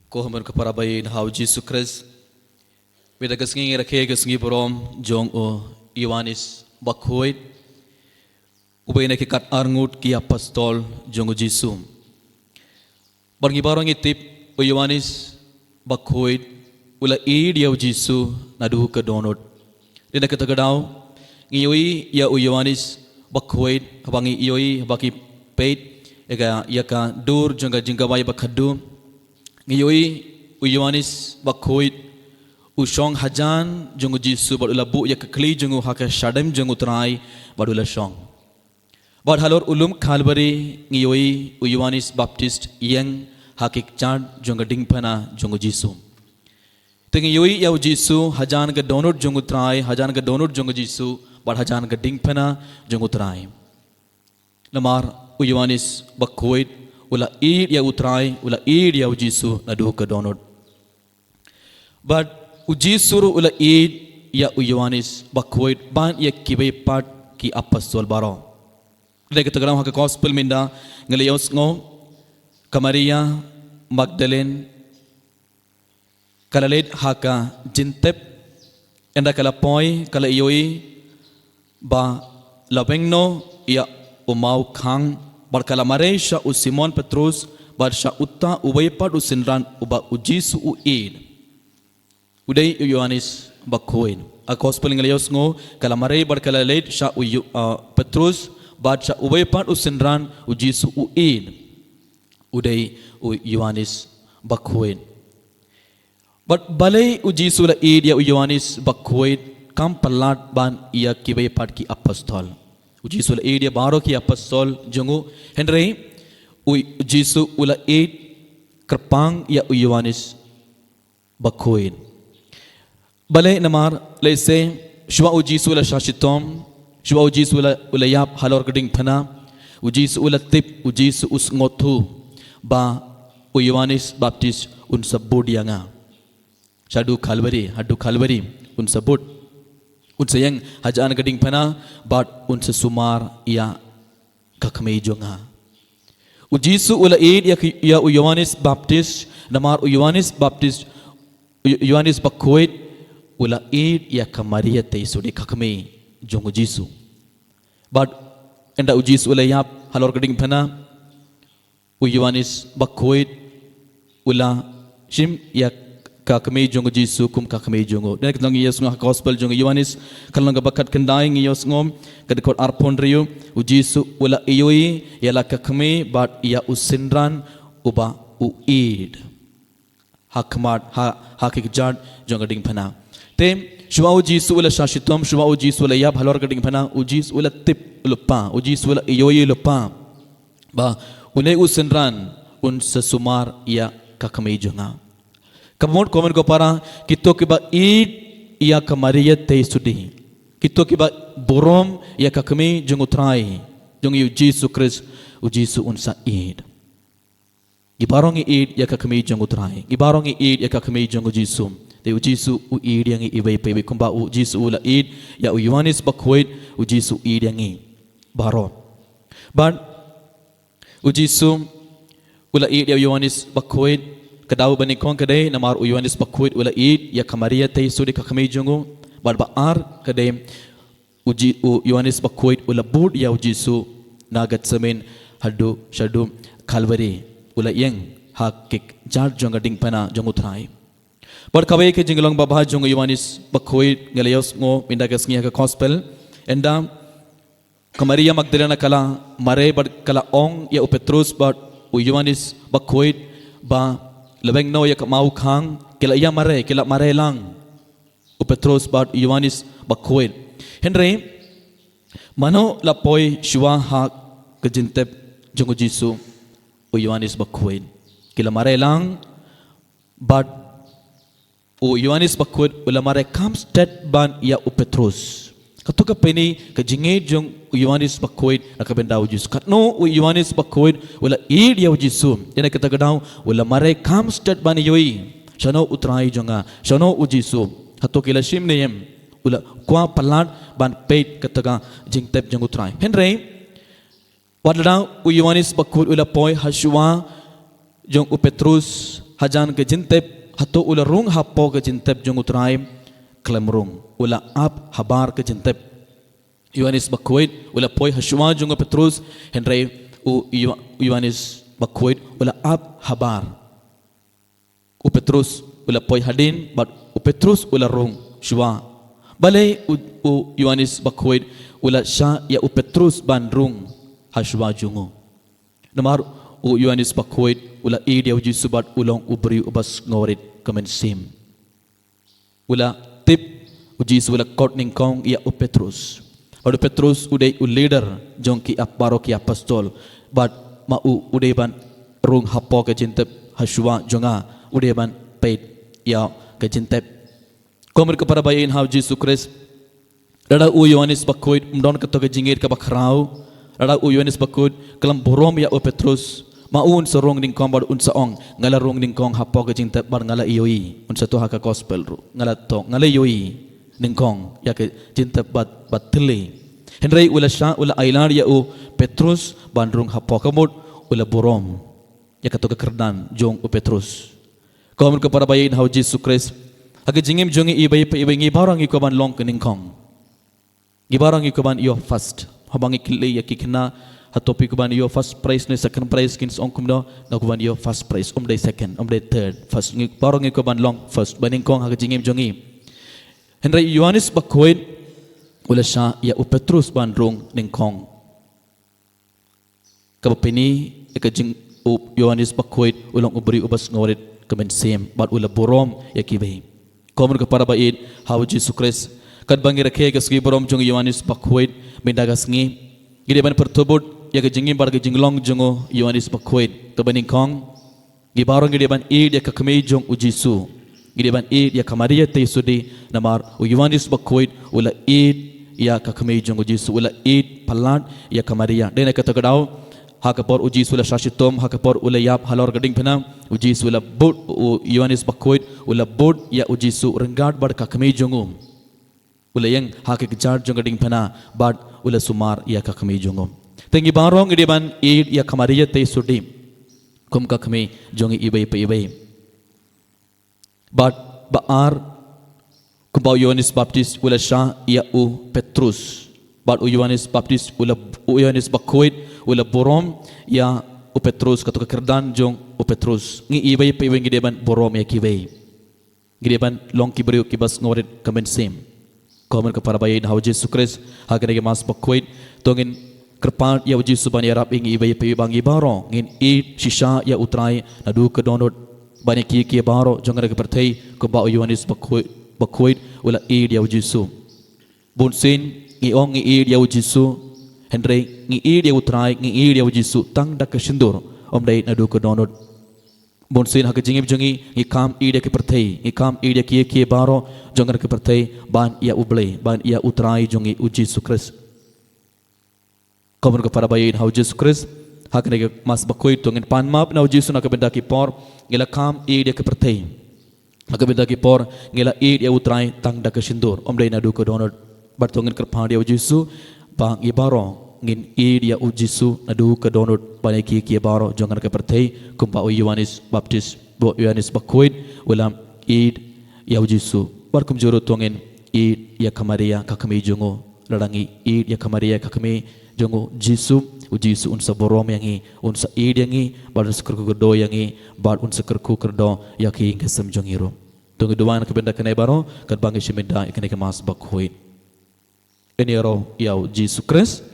Kohaman kaparabayin hau Jesus Christ. Beda kesengi rakhe kesengi borom jong o Ioannis bakhoid. Ubayna ki kat arngut ki apostol jong o Jesus. Barngi barong itip o Ioannis bakhoid ula idia o Jesus nadu ke donot. Dina ketagadaw ngiyoi ya o Ioannis bakhoid habangi iyoi habaki peit ega yaka dur jonga jingawai bakhadu. Ngiyoi o Ioannis bakhoid usong hajan jongu Jesus badula bu ya kekli jongu haka shadem jongu trai badula song. Bad halor ulum Calvary ngiyoi o Ioannis Baptist yang hakik chad jonga dingpana jongu Jesus. Tengi yoi ya o Jesus hajan ke donut jongu trai hajan ke donut jongu Jesus bad hajan ke dingpana jongu trai. Lamar o Ioannis bakhoid ula id ya utrai ula id ya o Jesus nadu ke donut. But uji suruh ula id ya u Ioannis bakhoid ban ya kibai part ki apostol baro. Kita kita kenal hak gospel minda ngelios ngo Maria Magdalene kalalet haka jintep enda kala poi kala ioi ba labengno ya umau khang bar kala maresha u Simon Petrus bar sha utta ubay part u sinran uba uji su u id. Uday Ioannis bakhoid a gospel ngelios ngo kala mare bar kala late sha Petrus bad sha ubay part u sinran u Jesus u id. Uday Ioannis bakhoid but balai u Jesus la id ya Ioannis bakhoid kam palat ban ia kibay part ki apostol u Jesus la id ya baro ki apostol jongu henry u Jesus ula id kerpang ya Ioannis bakhoid. Balai namar lese shwa uji sula shashitom shwa uji sula ulayap halor geding phana uji sula tip uji su us ngothu ba Ioannis Baptist un sabud yanga hadu Calvary un sabud un sayang hajan geding phana bat un sumar ya kakmei jonga uji su ula id ya Ioannis Baptist namar Ioannis Baptist Ioannis bakhoid ula id ya Maria te sudi kakme jongu Jesus. But enda ujis ula yap halor geding phana u Ioannis bakhoid ula shim ya kakme jongu Jesus kum kakme jongu. Dan kita ngi yesung gospel jongu Ioannis kalong bakat kendai ngi yosngom kadikot arpon riu u Jesus ula iyoi ya la kakme but ya usinran uba u id hakmat hakik jad jongu ding phana. Tem shwa uji su ula shashitom shwa uji su ula yab halor gading phana uji su ula tip lupa uji su ula iyoyi lupa ba unai usenran un sesumar ya kakmei jonga kamot komen ko para kito kiba id ya Maria te sudi kito kiba borom ya kakmei jongutrai jong yu Jesus Christ uji su unsa id gibarong id ya kakmei jongutrai gibarong id ya kakmei jongu Jesus te u Jesus u id yang ibai pe kumba u Jesus ula id ya u Ioannis bakhoid u Jesus id yang baro but u Jesus ula id ya Ioannis bakhoid kadau bani kong kadai namar u Ioannis bakhoid ula id ya Maria te sudi kakmei jongu bar baar kadai u Ioannis bakhoid ula bud ya u Jesus nagat semen hadu shadu Calvary ula yang hakik jar jonga ding pana jongu thrai. Bar kabai ke jinglong babha jong Ioannis bakhoid ngelios ngo pinda kesngi ka gospel enda Maria Magdalena kala mare bar kala ong ya Petrus bar Ioannis bakhoid ba lebeng no ya mau khang kila ya mare lang Petrus bar Ioannis bakhoid henry mano lapoi shwa ha kejintep jong Jesus Ioannis bakhoid kila mare lang but o Ioannis bakhoid ula mare kam stat ban ya u Petrus katuka peni ka jinge jong Ioannis bakhoid nakabendau Jesus katno u Ioannis bakhoid ula id ya Jesus ina kita gadau ula mare kam stat ban yoi shano utrai jonga shano u Jesus hato kila shim neyem ula kwa palat ban peit kataga jingtep jong utrai henry wadadau u Ioannis bakhoid ula poi hashwa jong u Petrus hajan ke jintep hato ula rung hapo ke jintep jong utrai klemrung ula ap habar ke jintep Yohanes bakuit ula poi Hashua jong Petrus Henry Yohanes bakuit ula ap habar u Petrus ula poi hadin but u Petrus ula rung Shua balai u Yohanes bakuit ula sha ya u Petrus bandrung Hashua jongo namar u Yohanes bakuit ula dia uji subat ulong ubri ubas ngorit kemensim ula tip uji ula kot ningkong ya u Petrus adu Petrus udai u leader jong ki ap baro ki apostol but ma u udai ban rung hapo ke jintep Hashua jonga udai ban peit ya ke jintep komer kepada bayin hau Jesus Christ rada u Yohanes bakuit mdon keto ke jingir ke bakrau rada u Yohanes bakuit kelam borom ya u Petrus maun serong ningkong bar un saong ngala rong ningkong hapo ke jingtep bar ngala ioi un satu haka gospel ru ngala to ngala ioi ningkong ya ke jingtep bat tele henry ula sha ula ailar ya u Petrus bandrung hapo kamut ula borom ya ke to ke kerdan jong u Petrus komer kepada bayin hau Jesus Christ age jingim jongi ibai pe ibai ngi barang iko ban long ke ningkong ngi barang iko ban yo fast habangi kile ya kikna hatopi kuban yo first prize ne second prize kins ongkum do na kuban yo first prize day second day third first ngi barong ngi kuban long first baning kong ha jingim jongi Henry Yohanes bakoit ula sha ya u Petrus bandrung ning kong kapeni ka jing u Yohanes bakoit ulang ubri ubas ngorit kemen sem bat ula borom ya kibai komun kepada bait how Jesus Christ kad bangi rakhe ke sgi borom jong Yohanes bakoit mendagas ngi gide ban pertobot ya ke jingim bar ke jinglong jongo Yohanes bakoit ke baning kong gi barong gide ban id ya kakme jong u Jisu gide ban id ya kamaria te sudi namar u Yohanes bakoit ula id ya kakme jong u Jisu ula id palat ya kamaria dena kata gadau hakapor u Jisu ula shashitom hakapor ula yap halor gading pena u Jisu ula bot u Yohanes bakoit ula bot ya u Jisu renggad bar kakme jongum ula yang hakik jar jong gading pena bad ula sumar ya kakme jongum tengi barong ide ban id ya kamaria te sudi kum kakme jongi ibai pe ibai but baar kumbau Yohanes Baptist ula sha ya u Petrus but u Yohanes Baptist ula u Yohanes bakoit ula borom ya u Petrus katu kerdan jong u Petrus ngi ibai pe ibai gide ban borom ya kibai gide ban long kibriu kibas ngoret kamen sem komen kepada bayin hau Jesus Christ hagane ke mas bakoit tongin kerpat ya uji suban ya rap ingi ibai pe bangi baro ngin I shisha ya utrai nadu ke donot banyak ki baro jangan ke pertai ke ba Yohanes bakoit ula I dia uji su bunsin ngi ong ngi I dia uji su Henry ngi I dia utrai ngi I dia uji su tang dak ke sindur dai nadu ke donot bunsin hak jingib jongi ngi kam I dia ke pertai ngi kam I dia ki baro jangan ke pertai ban ya uble ban ya utrai jongi uji su Christ komun kepada bayin hau Jesus Christ hakne ke mas bakoit tongin pan map na Jesus na kabenda ki por ngela kam I dia ke pertai kabenda ki por ngela I dia utrai tang dak sindur dai na du ko donot bar tongin kerpa dia Jesus bang I baro ngin I dia u Jesus na du ko donot bane ki baro jangan ke pertai kumpa u Yohanes Baptist bo Yohanes bakoit ulam I ya u Jesus bar kum joro tongin I ya kamaria kakame jongo ladangi I ya kamaria kakame jongo Jisu unsa borom yangi unsa id yangi bad sekerku kerdo yangi bad unsa kerku kerdo yaki ngesem jongiro tungu duan ke benda kenai baro kat bangi shimenda ikene ke mas bakhoi ini ro yau Jesus Christ